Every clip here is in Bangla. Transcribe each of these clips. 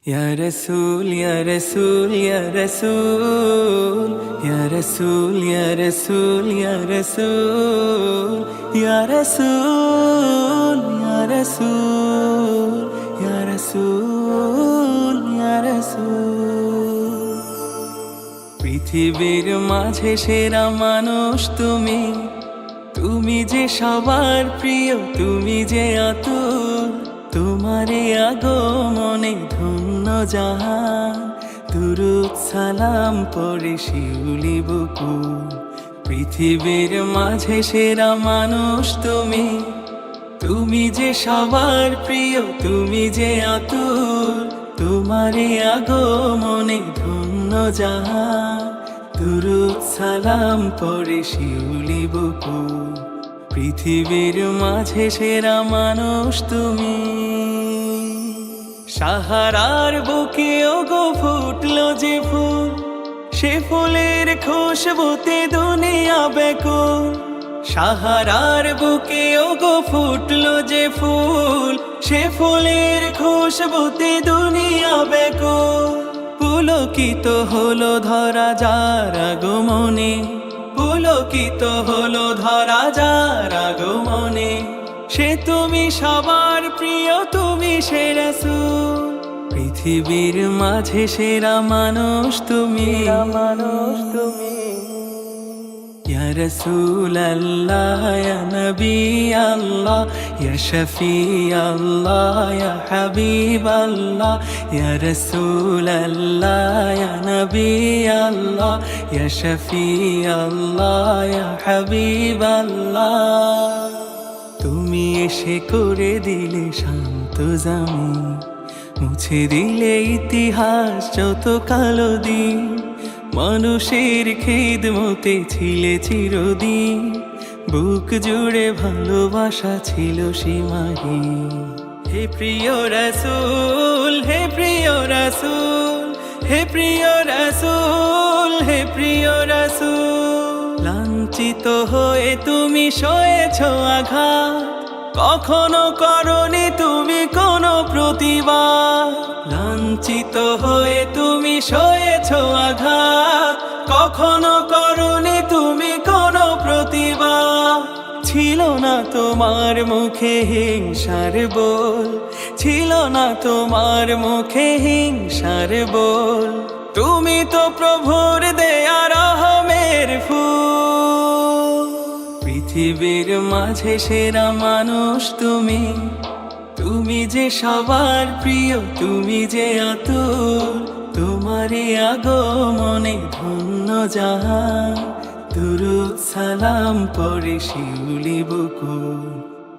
Ya Rasul, Ya Rasul, Ya Rasul, Ya Rasul, Ya Rasul, Ya Rasul, Ya Rasul, Ya Rasul, Ya Rasul, Ya Rasul. পৃথিবীর মাঝে সেরা মানুষ তুমি, তুমি যে সবার প্রিয়, তুমি যে আতুর, তোমারে আগমনে ধন্য জাহান, দুরূদ সালাম পড়ে শিউলি বকুল। পৃথিবীর মাঝে সেরা মানুষ তুমি, তুমি যে সবার প্রিয়, তুমি যে আতুর, তোমারে আগমনে ধন্য জাহান, দুরূদ সালাম পড়ে শিউলি বকুল। পৃথিবীর মাঝে সেরা মানুষ তুমি। সাহারার বুকে ওগো ফুটলো যে ফুল, সে ফুলের খুশবুতে দুনিয়া বেকুল। সাহারার বুকে ওগো ফুটলো যে ফুল, সে ফুলের খুশবুতে দুনিয়া বেকুল। পুলকিত হলো ধরা যার আগমনে, পুলকিত হলো ধরা যার আগমনে, সে তুমি সবার প্রিয়, তুমি সে রাসূল। পৃথিবীর মাঝে সেরা মানুষ তুমি, মানুষ তুমি। Ya Rasul Allah, Ya Nabi Allah, Ya Shafi Allah, Ya Habib Allah. Ya Rasul Allah, Ya Nabi Allah, Ya Shafi Allah, Ya Habib Allah. তুমি এসে করে দিলে শান্ত জামি, মুছে দিলে ইতিহাস যত কালো দিন। মানুষের খিদমতে ছিলে চিরদিন, বুক জুড়ে ভালোবাসা ছিল সীমাহীন। হে প্রিয় রাসূল, হে প্রিয় রাসূল, হে প্রিয় রাসূল, হে প্রিয় রাসূল। লাঞ্ছিত হয়ে তুমি সয়েছ আঘাত, কখনো করনি তুমি কোনো প্রতিবাদ। লাঞ্ছিত হয়ে তুমি সয়েছ আঘাত, কখনো করনি তুমি কোনো প্রতিবাদ। ছিল না তোমার মুখে হিংসার বল, ছিল না তোমার মুখে হিংসার বল। তুমি তো প্রভুর দেয়া রহমের ফুল। পৃথিবীর মাঝে সেরা মানুষ তুমি, তুমি যে সবার প্রিয়, তুমি যে আতুর, তোমারে আগমনে ধন্য জাহান, দুরূদ সালাম পড়ে শিউলি বকুল।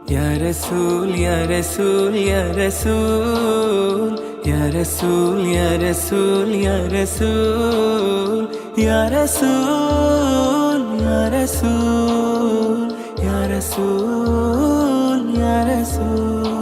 Ya Rasul, Ya Rasul, Ya Rasul, Ya Rasul, Ya Rasul, Ya Rasul, Ya Rasul, Ya Rasul, Ya Rasul, Ya Rasul.